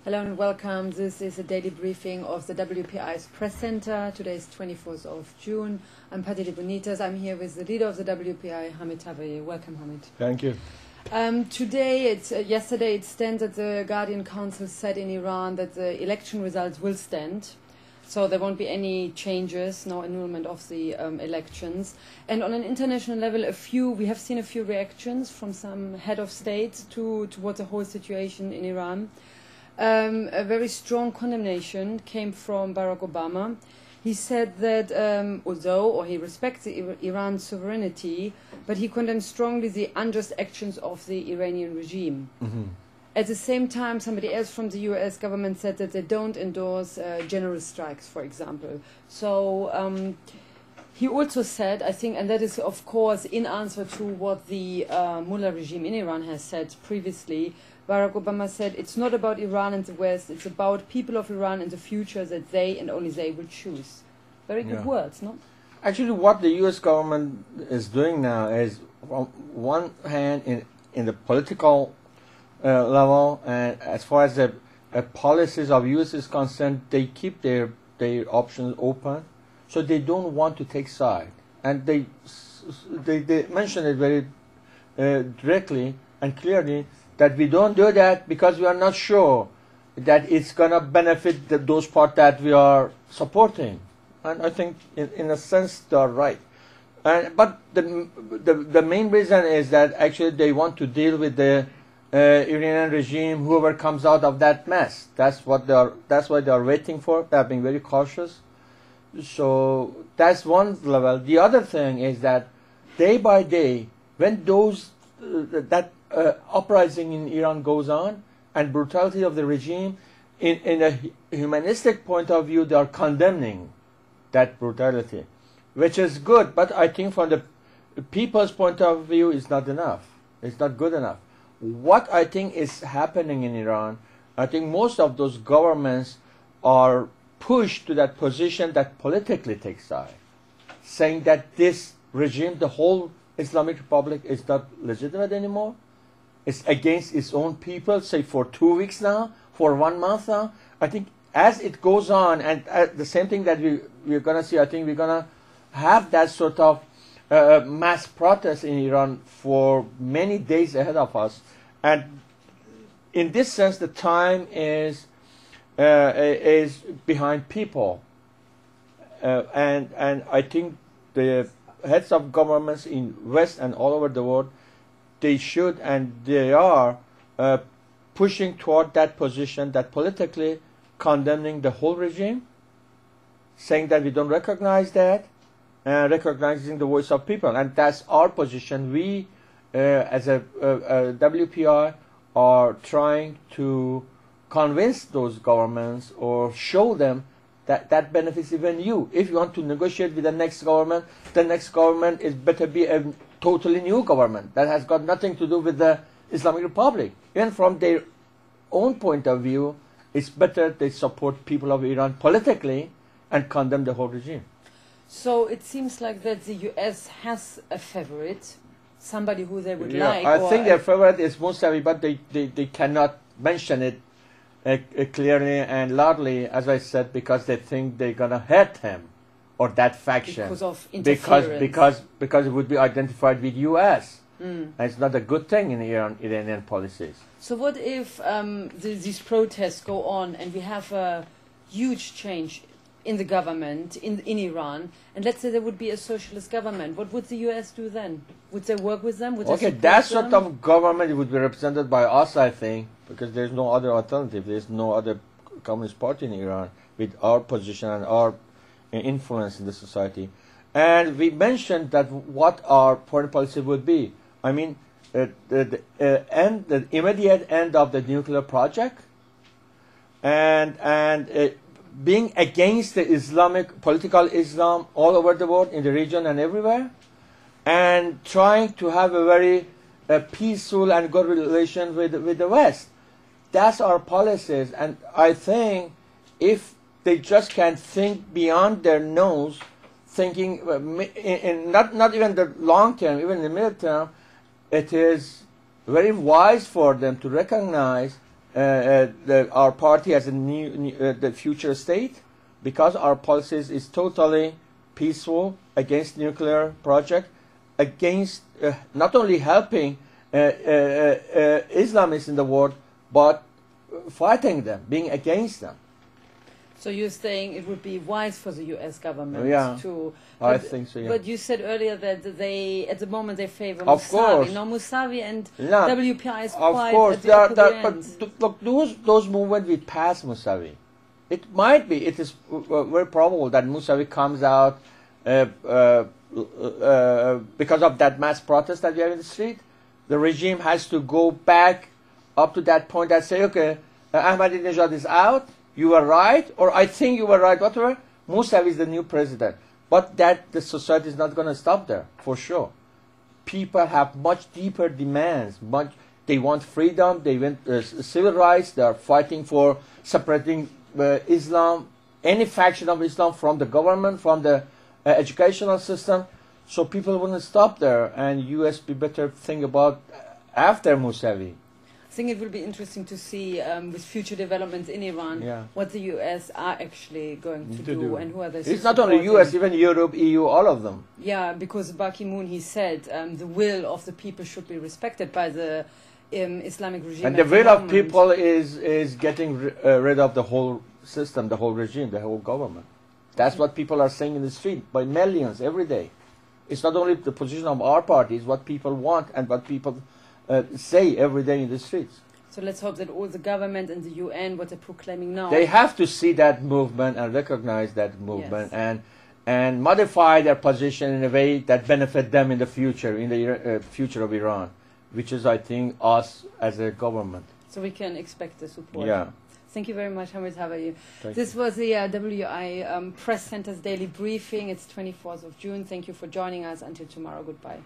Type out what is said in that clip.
Hello and welcome. This is a daily briefing of the WPI's press center. Today is 24th of June. I'm Patty Debonitas. I'm here with the leader of the WPI, Hamid Taqvaee. Welcome, Hamid. Thank you. Yesterday it stands that the Guardian Council said in Iran that the election results will stand. So there won't be any changes, no annulment of the elections. And on an international level, we have seen a few reactions from some head of states towards the whole situation in Iran. A very strong condemnation came from Barack Obama. He said that although he respects Iran's sovereignty, but he condemns strongly the unjust actions of the Iranian regime. Mm-hmm. At the same time, somebody else from the US government said that they don't endorse general strikes, for example. So he also said, I think, and that is of course in answer to what the mullah regime in Iran has said previously, Barack Obama said it's not about Iran and the West, it's about people of Iran and the future that they and only they will choose. Very good words, no? Actually, what the U.S. government is doing now is, on one hand, in the political level, and as far as the policies of U.S. is concerned, they keep their options open, so they don't want to take side. And they mention it very directly and clearly, that we don't do that because we are not sure that it's going to benefit those parts that we are supporting. And I think, in a sense, they are right. But the main reason is that actually they want to deal with the Iranian regime, whoever comes out of that mess. That's why they are waiting for. They are being very cautious. So that's one level. The other thing is that day by day, when that uprising in Iran goes on and brutality of the regime, in a humanistic point of view, they are condemning that brutality, which is good, but I think from the people's point of view, it's not enough. It's not good enough. What I think is happening in Iran, I think most of those governments are pushed to that position that politically takes side, saying that this regime, the whole Islamic Republic, is not legitimate anymore. It's against its own people, say for 2 weeks now, for 1 month now. I think as it goes on, and the same thing that we're going to see, I think we're going to have that sort of mass protest in Iran for many days ahead of us. And in this sense, the time is behind people. And I think the heads of governments in West and all over the world, they should and they are pushing toward that position, that politically condemning the whole regime, saying that we don't recognize that, recognizing the voice of people. And that's our position. We, as a WPI, are trying to convince those governments or show them that benefits even you. If you want to negotiate with the next government is better be a totally new government that has got nothing to do with the Islamic Republic. Even from their own point of view, it's better they support people of Iran politically and condemn the whole regime. So it seems like that the US has a favorite, somebody who they would like. I think their favorite is Mousavi, but they cannot mention it clearly and loudly, as I said, because they think they're going to hurt him or that faction. Because of interference. Because it would be identified with US. And it's not a good thing in Iranian policies. So what if these protests go on and we have a huge change in the government in Iran, and let's say there would be a socialist government? What would the US do then? Would they work with them? Would okay, that sort of government would be represented by us, I think, because there's no other alternative. There's no other communist party in Iran with our position and our influence in the society. And we mentioned that what our foreign policy would be. I mean, the immediate end of the nuclear project, and being against the Islamic political Islam all over the world, in the region and everywhere, and trying to have a very peaceful and good relation with the West. That's our policies, and I think if they just can't think beyond their nose, thinking in not even the long term, even in the middle term, it is very wise for them to recognize our party as a the future state, because our policies is totally peaceful, against nuclear project, against not only helping Islamists in the world, but fighting them, being against them. So you're saying it would be wise for the U.S. government to... I think so, yeah. But you said earlier that they, at the moment, they favor of Mousavi. Course. Now, Mousavi and WPI is quite course. at the opposite end. But look, those movements will pass Mousavi. It might be, it is very probable that Mousavi comes out because of that mass protest that we have in the street. The regime has to go back up to that point and say, okay, Ahmadinejad is out, you were right, or I think you were right, whatever. Mousavi is the new president. But that the society is not going to stop there, for sure. People have much deeper demands. They want freedom, they want civil rights, they are fighting for separating Islam, any faction of Islam, from the government, from the educational system. So people wouldn't stop there, and U.S. be better think about after Mousavi. I think it will be interesting to see with future developments in Iran what the U.S. are actually going to do and who are they It's not only U.S., even Europe, EU, all of them. Yeah, because Ban Ki-moon, he said the will of the people should be respected by the Islamic regime. And the will of people is getting rid of the whole system, the whole regime, the whole government. That's what people are saying in the street by millions every day. It's not only the position of our party, it's what people want and what people say every day in the streets. So let's hope that all the government and the UN, what they're proclaiming now... They have to see that movement and recognize that movement and modify their position in a way that benefit them in the future of Iran, which is, I think, us as a government. So we can expect the support. Yeah. Thank you very much, Hamid. How are you? This was the WPI Press Center's daily briefing. It's 24th of June. Thank you for joining us. Until tomorrow, goodbye.